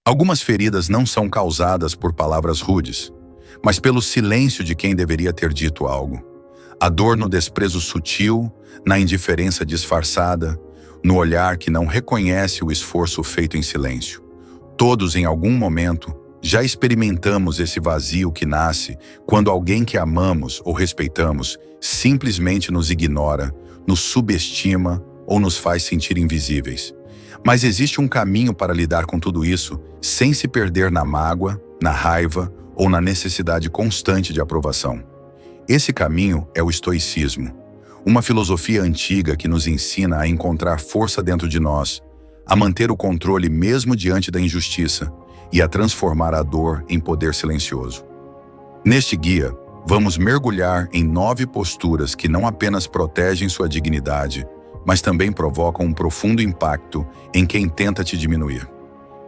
Algumas feridas não são causadas por palavras rudes, mas pelo silêncio de quem deveria ter dito algo. A dor no desprezo sutil, na indiferença disfarçada, no olhar que não reconhece o esforço feito em silêncio. Todos, em algum momento, já experimentamos esse vazio que nasce quando alguém que amamos ou respeitamos simplesmente nos ignora, nos subestima ou nos faz sentir invisíveis. Mas existe um caminho para lidar com tudo isso sem se perder na mágoa, na raiva ou na necessidade constante de aprovação. Esse caminho é o estoicismo, uma filosofia antiga que nos ensina a encontrar força dentro de nós, a manter o controle mesmo diante da injustiça e a transformar a dor em poder silencioso. Neste guia, vamos mergulhar em 9 posturas que não apenas protegem sua dignidade, mas também provocam um profundo impacto em quem tenta te diminuir.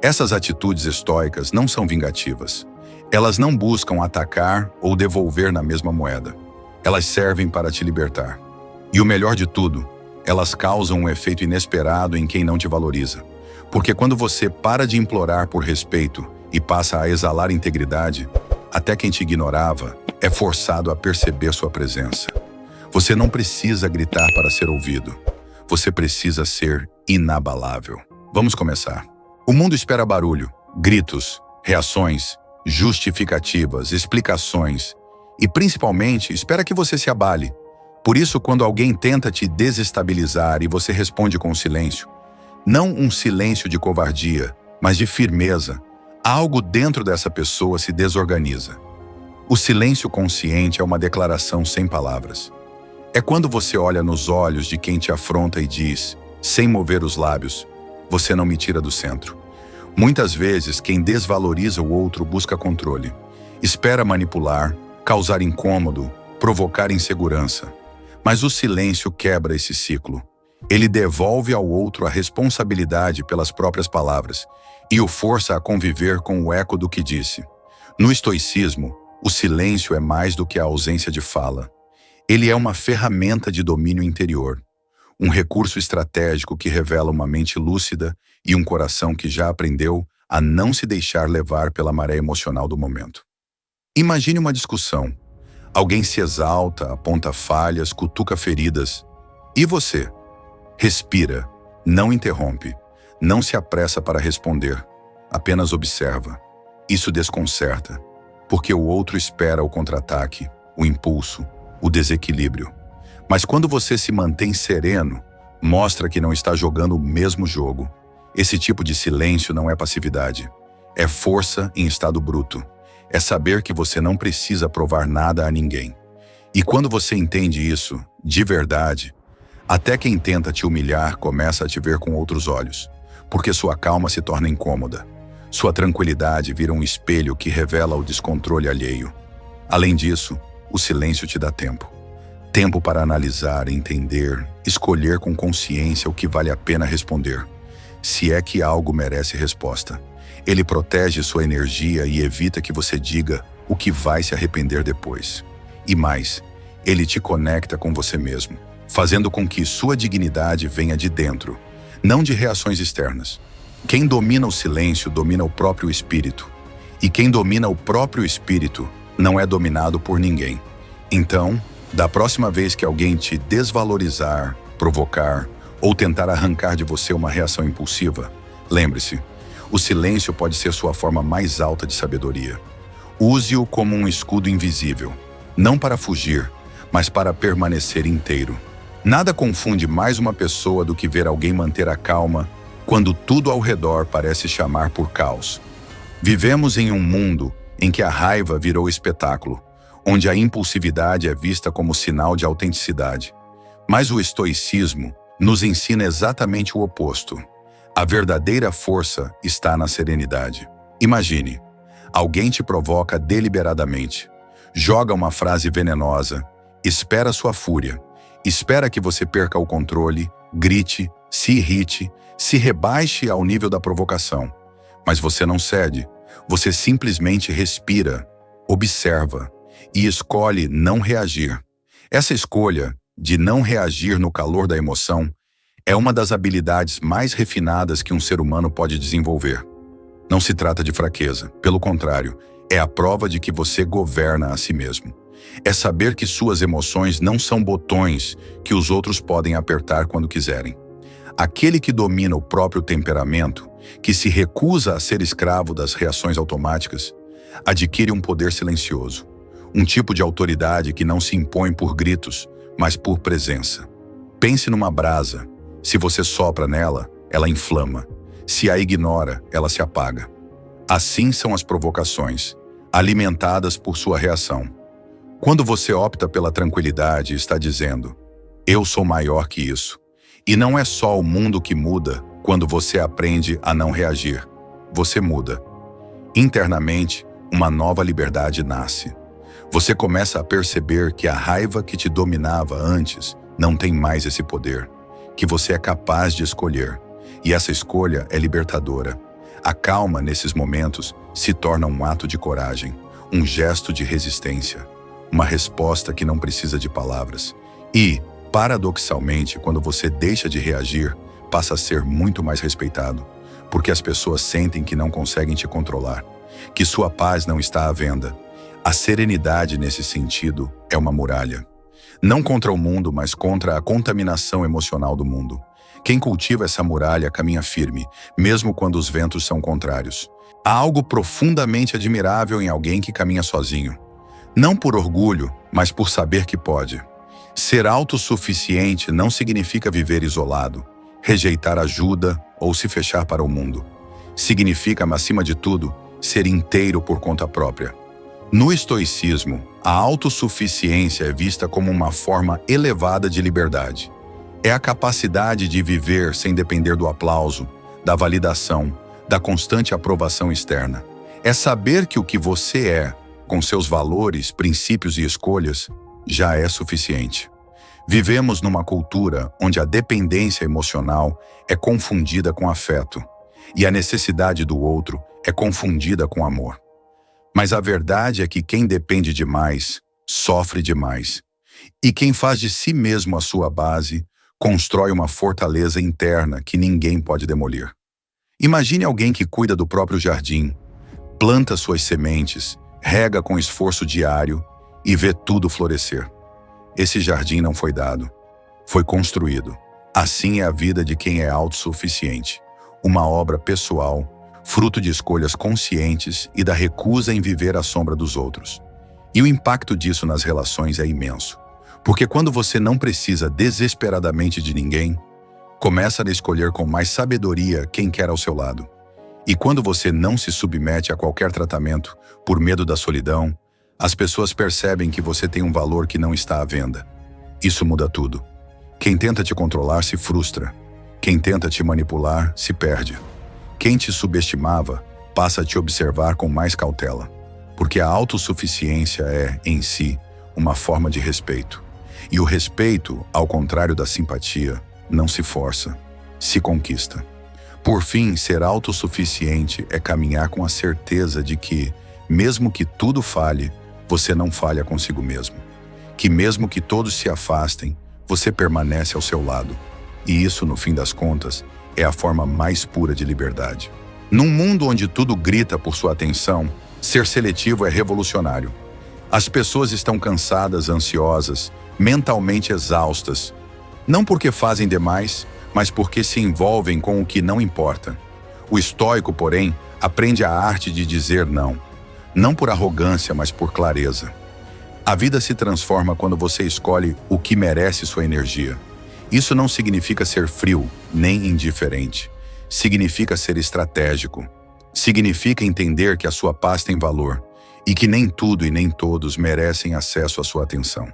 Essas atitudes estoicas não são vingativas. Elas não buscam atacar ou devolver na mesma moeda. Elas servem para te libertar. E o melhor de tudo, elas causam um efeito inesperado em quem não te valoriza. Porque quando você para de implorar por respeito e passa a exalar integridade, até quem te ignorava é forçado a perceber sua presença. Você não precisa gritar para ser ouvido. Você precisa ser inabalável. Vamos começar. O mundo espera barulho, gritos, reações, justificativas, explicações e, principalmente, espera que você se abale. Por isso, quando alguém tenta te desestabilizar e você responde com silêncio, não um silêncio de covardia, mas de firmeza, algo dentro dessa pessoa se desorganiza. O silêncio consciente é uma declaração sem palavras. É quando você olha nos olhos de quem te afronta e diz, sem mover os lábios, você não me tira do centro. Muitas vezes, quem desvaloriza o outro busca controle. Espera manipular, causar incômodo, provocar insegurança. Mas o silêncio quebra esse ciclo. Ele devolve ao outro a responsabilidade pelas próprias palavras e o força a conviver com o eco do que disse. No estoicismo, o silêncio é mais do que a ausência de fala. Ele é uma ferramenta de domínio interior, um recurso estratégico que revela uma mente lúcida e um coração que já aprendeu a não se deixar levar pela maré emocional do momento. Imagine uma discussão. Alguém se exalta, aponta falhas, cutuca feridas. E você? Respira, não interrompe, não se apressa para responder, apenas observa. Isso desconcerta, porque o outro espera o contra-ataque, o impulso, o desequilíbrio. Mas quando você se mantém sereno, mostra que não está jogando o mesmo jogo. Esse tipo de silêncio não é passividade. É força em estado bruto. É saber que você não precisa provar nada a ninguém. E quando você entende isso, de verdade, até quem tenta te humilhar começa a te ver com outros olhos, porque sua calma se torna incômoda. Sua tranquilidade vira um espelho que revela o descontrole alheio. Além disso, o silêncio te dá tempo. Tempo para analisar, entender, escolher com consciência o que vale a pena responder. Se é que algo merece resposta. Ele protege sua energia e evita que você diga o que vai se arrepender depois. E mais, ele te conecta com você mesmo, fazendo com que sua dignidade venha de dentro, não de reações externas. Quem domina o silêncio domina o próprio espírito. E quem domina o próprio espírito não é dominado por ninguém. Então, da próxima vez que alguém te desvalorizar, provocar ou tentar arrancar de você uma reação impulsiva, lembre-se, o silêncio pode ser sua forma mais alta de sabedoria. Use-o como um escudo invisível, não para fugir, mas para permanecer inteiro. Nada confunde mais uma pessoa do que ver alguém manter a calma quando tudo ao redor parece chamar por caos. Vivemos em um mundo em que a raiva virou espetáculo, onde a impulsividade é vista como sinal de autenticidade. Mas o estoicismo nos ensina exatamente o oposto. A verdadeira força está na serenidade. Imagine, alguém te provoca deliberadamente, joga uma frase venenosa, espera sua fúria, espera que você perca o controle, grite, se irrite, se rebaixe ao nível da provocação. Mas você não cede, você simplesmente respira, observa e escolhe não reagir. Essa escolha de não reagir no calor da emoção é uma das habilidades mais refinadas que um ser humano pode desenvolver. Não se trata de fraqueza, pelo contrário, é a prova de que você governa a si mesmo. É saber que suas emoções não são botões que os outros podem apertar quando quiserem. Aquele que domina o próprio temperamento, que se recusa a ser escravo das reações automáticas, adquire um poder silencioso, um tipo de autoridade que não se impõe por gritos, mas por presença. Pense numa brasa. Se você sopra nela, ela inflama. Se a ignora, ela se apaga. Assim são as provocações, alimentadas por sua reação. Quando você opta pela tranquilidade, está dizendo: eu sou maior que isso. E não é só o mundo que muda quando você aprende a não reagir. Você muda. Internamente, uma nova liberdade nasce. Você começa a perceber que a raiva que te dominava antes não tem mais esse poder, que você é capaz de escolher. E essa escolha é libertadora. A calma, nesses momentos, se torna um ato de coragem, um gesto de resistência, uma resposta que não precisa de palavras. E, paradoxalmente, quando você deixa de reagir, passa a ser muito mais respeitado, porque as pessoas sentem que não conseguem te controlar, que sua paz não está à venda. A serenidade, nesse sentido, é uma muralha. Não contra o mundo, mas contra a contaminação emocional do mundo. Quem cultiva essa muralha caminha firme, mesmo quando os ventos são contrários. Há algo profundamente admirável em alguém que caminha sozinho. Não por orgulho, mas por saber que pode. Ser autossuficiente não significa viver isolado, rejeitar ajuda ou se fechar para o mundo. Significa, acima de tudo, ser inteiro por conta própria. No estoicismo, a autossuficiência é vista como uma forma elevada de liberdade. É a capacidade de viver sem depender do aplauso, da validação, da constante aprovação externa. É saber que o que você é, com seus valores, princípios e escolhas, já é suficiente. Vivemos numa cultura onde a dependência emocional é confundida com afeto e a necessidade do outro é confundida com amor. Mas a verdade é que quem depende demais, sofre demais. E quem faz de si mesmo a sua base, constrói uma fortaleza interna que ninguém pode demolir. Imagine alguém que cuida do próprio jardim, planta suas sementes, rega com esforço diário e vê tudo florescer. Esse jardim não foi dado, foi construído. Assim é a vida de quem é autossuficiente, uma obra pessoal, fruto de escolhas conscientes e da recusa em viver à sombra dos outros. E o impacto disso nas relações é imenso, porque quando você não precisa desesperadamente de ninguém, começa a escolher com mais sabedoria quem quer ao seu lado. E quando você não se submete a qualquer tratamento por medo da solidão, as pessoas percebem que você tem um valor que não está à venda. Isso muda tudo. Quem tenta te controlar se frustra. Quem tenta te manipular se perde. Quem te subestimava passa a te observar com mais cautela, porque a autossuficiência é, em si, uma forma de respeito. E o respeito, ao contrário da simpatia, não se força, se conquista. Por fim, ser autossuficiente é caminhar com a certeza de que, mesmo que tudo falhe, você não falha consigo mesmo. Que mesmo que todos se afastem, você permanece ao seu lado. E isso, no fim das contas, é a forma mais pura de liberdade. Num mundo onde tudo grita por sua atenção, ser seletivo é revolucionário. As pessoas estão cansadas, ansiosas, mentalmente exaustas, não porque fazem demais, mas porque se envolvem com o que não importa. O estoico, porém, aprende a arte de dizer não. Não por arrogância, mas por clareza. A vida se transforma quando você escolhe o que merece sua energia. Isso não significa ser frio, nem indiferente. Significa ser estratégico. Significa entender que a sua paz tem valor e que nem tudo e nem todos merecem acesso à sua atenção.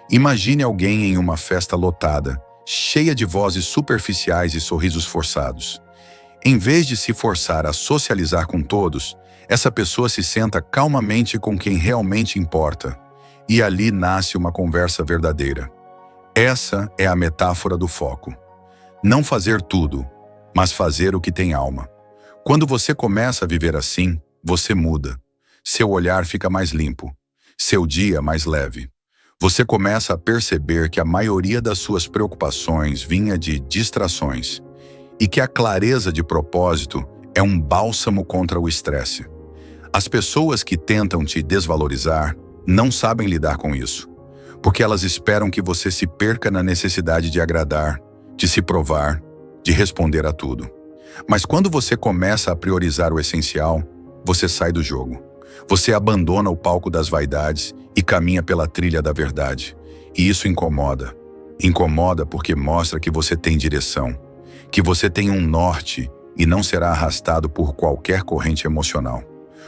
Imagine alguém em uma festa lotada, cheia de vozes superficiais e sorrisos forçados. Em vez de se forçar a socializar com todos, essa pessoa se senta calmamente com quem realmente importa, e ali nasce uma conversa verdadeira. Essa é a metáfora do foco. Não fazer tudo, mas fazer o que tem alma. Quando você começa a viver assim, você muda. Seu olhar fica mais limpo, seu dia mais leve. Você começa a perceber que a maioria das suas preocupações vinha de distrações e que a clareza de propósito É um bálsamo contra o estresse. As pessoas que tentam te desvalorizar não sabem lidar com isso, porque elas esperam que você se perca na necessidade de agradar, de se provar, de responder a tudo. Mas quando você começa a priorizar o essencial, você sai do jogo. Você abandona o palco das vaidades e caminha pela trilha da verdade. E isso incomoda. Incomoda porque mostra que você tem direção, que você tem um norte e não será arrastado por qualquer corrente emocional.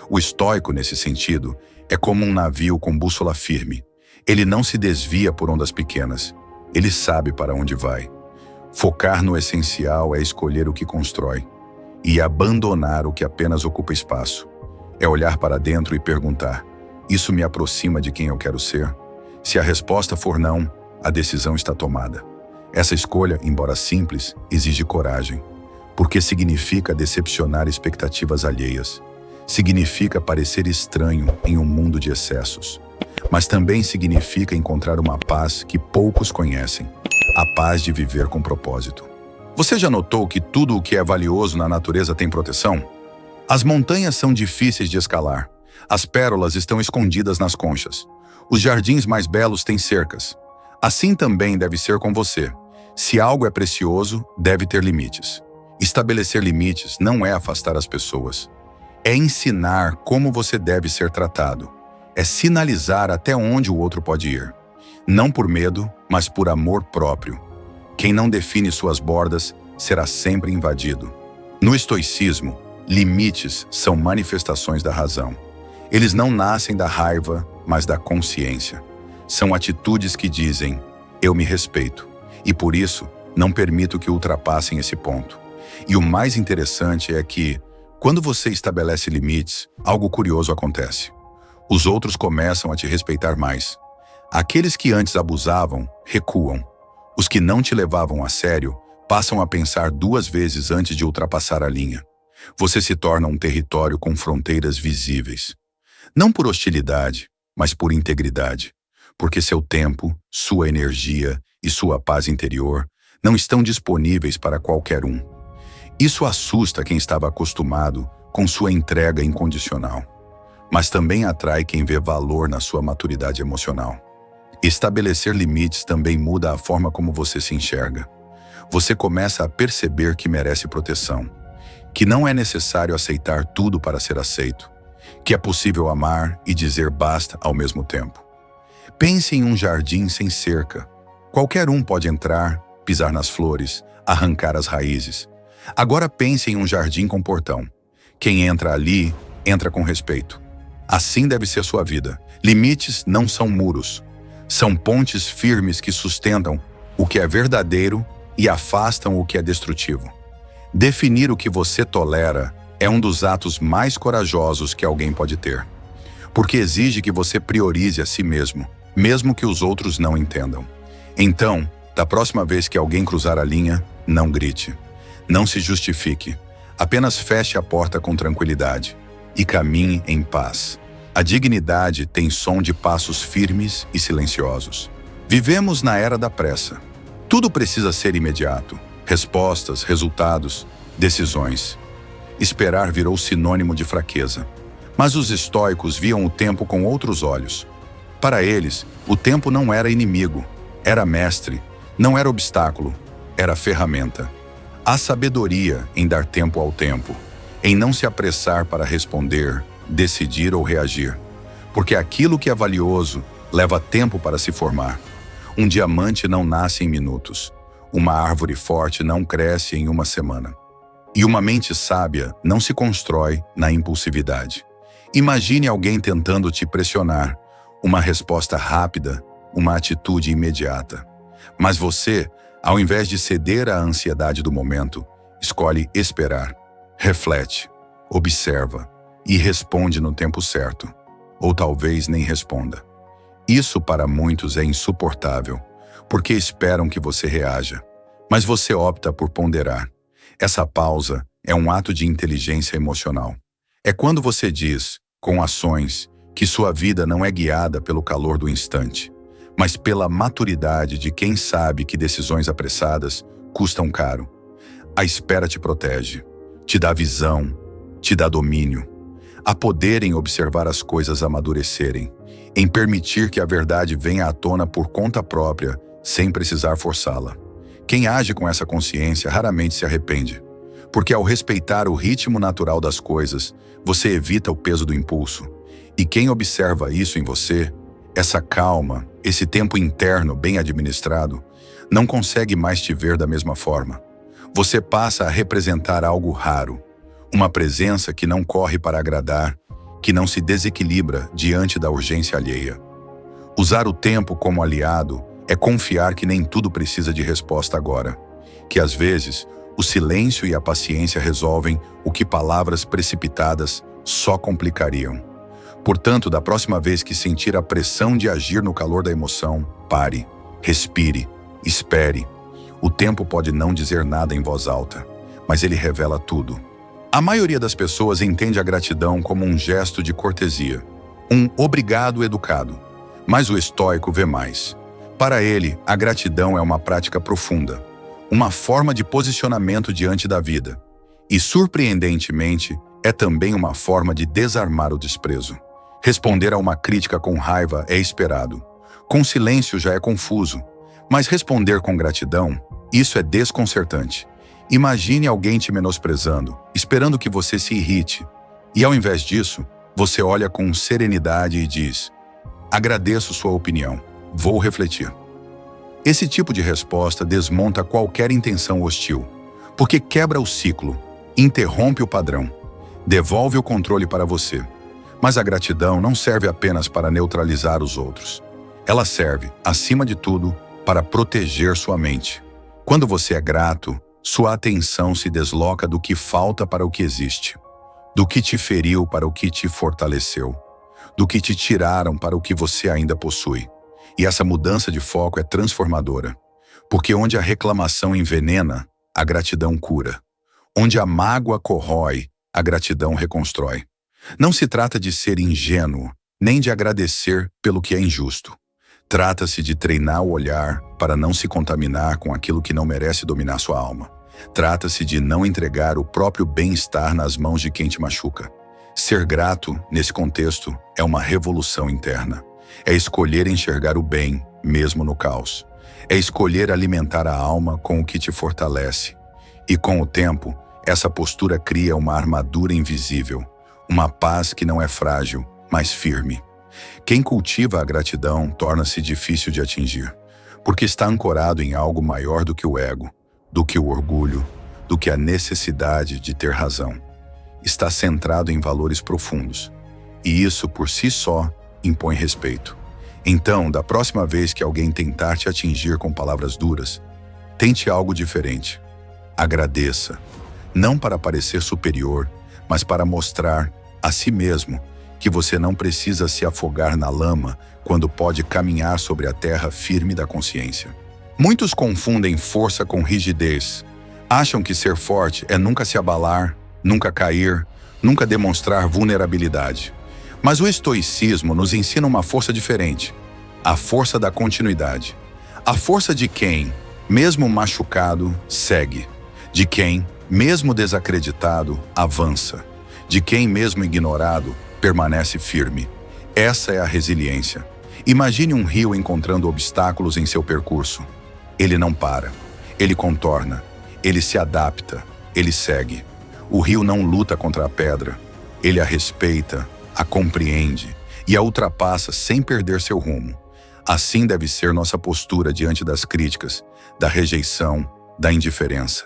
O estoico, nesse sentido, é como um navio com bússola firme. Ele não se desvia por ondas pequenas. Ele sabe para onde vai. Focar no essencial é escolher o que constrói e abandonar o que apenas ocupa espaço. É olhar para dentro e perguntar: isso me aproxima de quem eu quero ser? Se a resposta for não, a decisão está tomada. Essa escolha, embora simples, exige coragem, porque significa decepcionar expectativas alheias. Significa parecer estranho em um mundo de excessos. Mas também significa encontrar uma paz que poucos conhecem, a paz de viver com propósito. Você já notou que tudo o que é valioso na natureza tem proteção? As montanhas são difíceis de escalar. As pérolas estão escondidas nas conchas. Os jardins mais belos têm cercas. Assim também deve ser com você. Se algo é precioso, deve ter limites. Estabelecer limites não é afastar as pessoas. É ensinar como você deve ser tratado. É sinalizar até onde o outro pode ir. Não por medo, mas por amor próprio. Quem não define suas bordas será sempre invadido. No estoicismo, limites são manifestações da razão. Eles não nascem da raiva, mas da consciência. São atitudes que dizem: eu me respeito, e por isso não permito que ultrapassem esse ponto. E o mais interessante é que, quando você estabelece limites, algo curioso acontece. Os outros começam a te respeitar mais. Aqueles que antes abusavam, recuam. Os que não te levavam a sério, passam a pensar 2 vezes antes de ultrapassar a linha. Você se torna um território com fronteiras visíveis. Não por hostilidade, mas por integridade. Porque seu tempo, sua energia e sua paz interior não estão disponíveis para qualquer um. Isso assusta quem estava acostumado com sua entrega incondicional, mas também atrai quem vê valor na sua maturidade emocional. Estabelecer limites também muda a forma como você se enxerga. Você começa a perceber que merece proteção, que não é necessário aceitar tudo para ser aceito, que é possível amar e dizer basta ao mesmo tempo. Pense em um jardim sem cerca. Qualquer um pode entrar, pisar nas flores, arrancar as raízes. Agora pense em um jardim com portão. Quem entra ali, entra com respeito. Assim deve ser sua vida. Limites não são muros. São pontes firmes que sustentam o que é verdadeiro e afastam o que é destrutivo. Definir o que você tolera é um dos atos mais corajosos que alguém pode ter, porque exige que você priorize a si mesmo, mesmo que os outros não entendam. Então, da próxima vez que alguém cruzar a linha, não grite. Não se justifique. Apenas feche a porta com tranquilidade e caminhe em paz. A dignidade tem som de passos firmes e silenciosos. Vivemos na era da pressa. Tudo precisa ser imediato. Respostas, resultados, decisões. Esperar virou sinônimo de fraqueza. Mas os estoicos viam o tempo com outros olhos. Para eles, o tempo não era inimigo, era mestre, não era obstáculo, era ferramenta. Há sabedoria em dar tempo ao tempo, em não se apressar para responder, decidir ou reagir. Porque aquilo que é valioso leva tempo para se formar. Um diamante não nasce em minutos. Uma árvore forte não cresce em uma semana. E uma mente sábia não se constrói na impulsividade. Imagine alguém tentando te pressionar, uma resposta rápida, uma atitude imediata. Mas você, ao invés de ceder à ansiedade do momento, escolhe esperar, reflete, observa e responde no tempo certo. Ou talvez nem responda. Isso para muitos é insuportável, porque esperam que você reaja. Mas você opta por ponderar. Essa pausa é um ato de inteligência emocional. É quando você diz, com ações, que sua vida não é guiada pelo calor do instante, mas pela maturidade de quem sabe que decisões apressadas custam caro. A espera te protege. te dá visão, te dá domínio. Há poder em observar as coisas amadurecerem, em permitir que a verdade venha à tona por conta própria, sem precisar forçá-la. Quem age com essa consciência raramente se arrepende, porque ao respeitar o ritmo natural das coisas, você evita o peso do impulso. E quem observa isso em você, essa calma, esse tempo interno bem administrado, não consegue mais te ver da mesma forma. Você passa a representar algo raro, uma presença que não corre para agradar, que não se desequilibra diante da urgência alheia. Usar o tempo como aliado é confiar que nem tudo precisa de resposta agora, que às vezes o silêncio e a paciência resolvem o que palavras precipitadas só complicariam. Portanto, da próxima vez que sentir a pressão de agir no calor da emoção, pare, respire, espere. O tempo pode não dizer nada em voz alta, mas ele revela tudo. A maioria das pessoas entende a gratidão como um gesto de cortesia, um obrigado educado, mas o estoico vê mais. Para ele, a gratidão é uma prática profunda, uma forma de posicionamento diante da vida. E, surpreendentemente, é também uma forma de desarmar o desprezo. Responder a uma crítica com raiva é esperado. Com silêncio já é confuso. Mas responder com gratidão, isso é desconcertante. Imagine alguém te menosprezando, esperando que você se irrite. E ao invés disso, você olha com serenidade e diz: agradeço sua opinião, vou refletir. Esse tipo de resposta desmonta qualquer intenção hostil, porque quebra o ciclo, interrompe o padrão, devolve o controle para você. Mas a gratidão não serve apenas para neutralizar os outros. Ela serve, acima de tudo, para proteger sua mente. Quando você é grato, sua atenção se desloca do que falta para o que existe, do que te feriu para o que te fortaleceu, do que te tiraram para o que você ainda possui. E essa mudança de foco é transformadora, porque onde a reclamação envenena, a gratidão cura. Onde a mágoa corrói, a gratidão reconstrói. Não se trata de ser ingênuo, nem de agradecer pelo que é injusto. Trata-se de treinar o olhar para não se contaminar com aquilo que não merece dominar sua alma. Trata-se de não entregar o próprio bem-estar nas mãos de quem te machuca. Ser grato, nesse contexto, é uma revolução interna. É escolher enxergar o bem, mesmo no caos. É escolher alimentar a alma com o que te fortalece. E com o tempo, essa postura cria uma armadura invisível, uma paz que não é frágil, mas firme. Quem cultiva a gratidão torna-se difícil de atingir, porque está ancorado em algo maior do que o ego, do que o orgulho, do que a necessidade de ter razão. Está centrado em valores profundos, e isso por si só impõe respeito. Então, da próxima vez que alguém tentar te atingir com palavras duras, tente algo diferente. Agradeça, não para parecer superior, mas para mostrar a si mesmo que você não precisa se afogar na lama quando pode caminhar sobre a terra firme da consciência. Muitos confundem força com rigidez. Acham que ser forte é nunca se abalar, nunca cair, nunca demonstrar vulnerabilidade. Mas o estoicismo nos ensina uma força diferente, a força da continuidade. A força de quem, mesmo machucado, segue. De quem, mesmo desacreditado, avança. De quem, mesmo ignorado, permanece firme. Essa é a resiliência. Imagine um rio encontrando obstáculos em seu percurso. Ele não para, ele contorna, ele se adapta, ele segue. O rio não luta contra a pedra, ele a respeita, a compreende e a ultrapassa sem perder seu rumo. Assim deve ser nossa postura diante das críticas, da rejeição, da indiferença.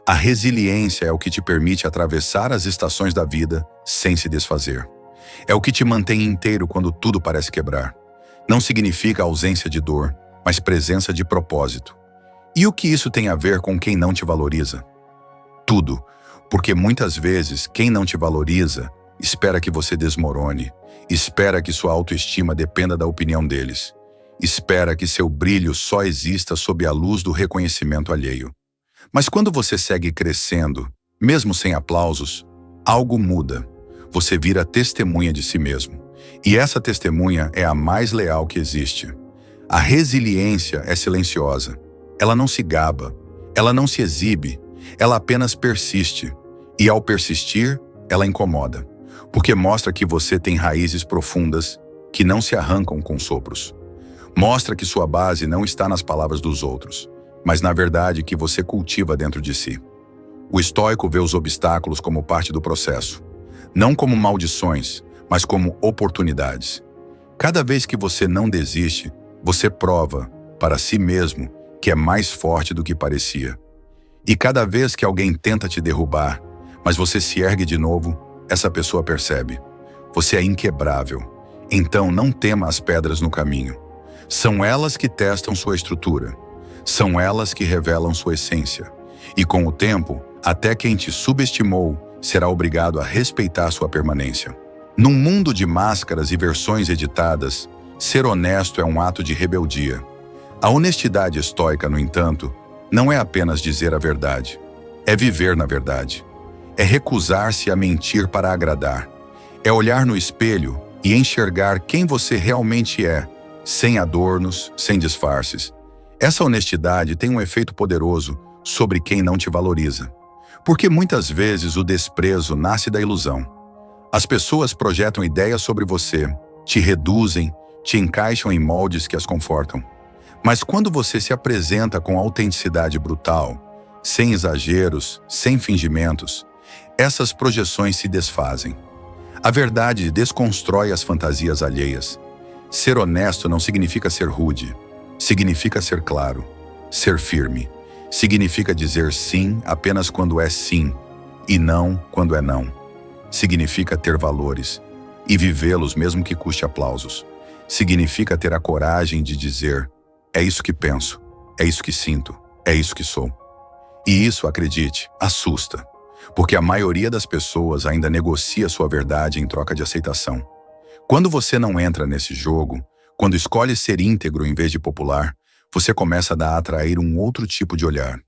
A resiliência é o que te permite atravessar as estações da vida sem se desfazer. É o que te mantém inteiro quando tudo parece quebrar. Não significa ausência de dor, mas presença de propósito. E o que isso tem a ver com quem não te valoriza? Tudo, porque muitas vezes quem não te valoriza espera que você desmorone, espera que sua autoestima dependa da opinião deles, espera que seu brilho só exista sob a luz do reconhecimento alheio. Mas quando você segue crescendo, mesmo sem aplausos, algo muda. Você vira testemunha de si mesmo. E essa testemunha é a mais leal que existe. A resiliência é silenciosa. Ela não se gaba, ela não se exibe, ela apenas persiste. E ao persistir, ela incomoda, porque mostra que você tem raízes profundas que não se arrancam com sopros. Mostra que sua base não está nas palavras dos outros, mas na verdade que você cultiva dentro de si. O estoico vê os obstáculos como parte do processo, não como maldições, mas como oportunidades. Cada vez que você não desiste, você prova para si mesmo que é mais forte do que parecia. E cada vez que alguém tenta te derrubar, mas você se ergue de novo, essa pessoa percebe: você é inquebrável. Então não tema as pedras no caminho. São elas que testam sua estrutura. São elas que revelam sua essência. E com o tempo, até quem te subestimou será obrigado a respeitar sua permanência. Num mundo de máscaras e versões editadas, ser honesto é um ato de rebeldia. A honestidade estoica, no entanto, não é apenas dizer a verdade. É viver na verdade. É recusar-se a mentir para agradar. É olhar no espelho e enxergar quem você realmente é, sem adornos, sem disfarces. Essa honestidade tem um efeito poderoso sobre quem não te valoriza. Porque muitas vezes o desprezo nasce da ilusão. As pessoas projetam ideias sobre você, te reduzem, te encaixam em moldes que as confortam. Mas quando você se apresenta com autenticidade brutal, sem exageros, sem fingimentos, essas projeções se desfazem. A verdade desconstrói as fantasias alheias. Ser honesto não significa ser rude. Significa ser claro, ser firme. Significa dizer sim apenas quando é sim e não quando é não. Significa ter valores e vivê-los mesmo que custe aplausos. Significa ter a coragem de dizer: é isso que penso, é isso que sinto, é isso que sou. E isso, acredite, assusta. Porque a maioria das pessoas ainda negocia sua verdade em troca de aceitação. Quando você não entra nesse jogo, quando escolhe ser íntegro em vez de popular, você começa a atrair um outro tipo de olhar,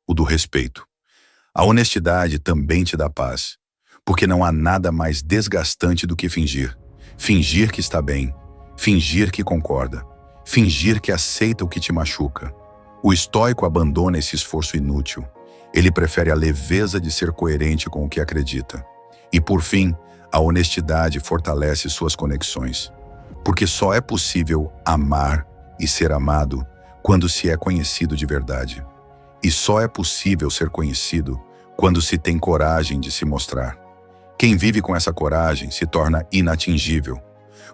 o do respeito. A honestidade também te dá paz, porque não há nada mais desgastante do que fingir. Fingir que está bem, fingir que concorda, fingir que aceita o que te machuca. O estoico abandona esse esforço inútil. Ele prefere a leveza de ser coerente com o que acredita. E, por fim, a honestidade fortalece suas conexões. Porque só é possível amar e ser amado quando se é conhecido de verdade. E só é possível ser conhecido quando se tem coragem de se mostrar. Quem vive com essa coragem se torna inatingível.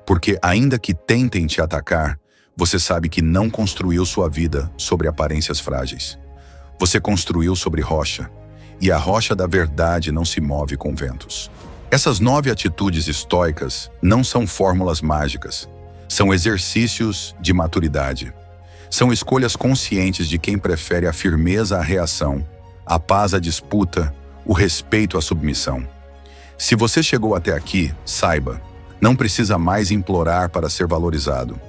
Porque, ainda que tentem te atacar, você sabe que não construiu sua vida sobre aparências frágeis. Você construiu sobre rocha, e a rocha da verdade não se move com ventos. Essas 9 atitudes estoicas não são fórmulas mágicas, são exercícios de maturidade. São escolhas conscientes de quem prefere a firmeza à reação, a paz à disputa, o respeito à submissão. Se você chegou até aqui, saiba, não precisa mais implorar para ser valorizado.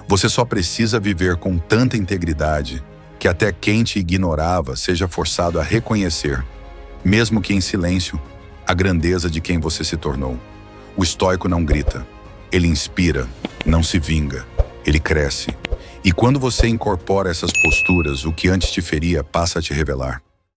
Você só precisa viver com tanta integridade que até quem te ignorava seja forçado a reconhecer, mesmo que em silêncio, a grandeza de quem você se tornou. O estoico não grita, ele inspira, não se vinga, ele cresce. E quando você incorpora essas posturas, o que antes te feria passa a te revelar.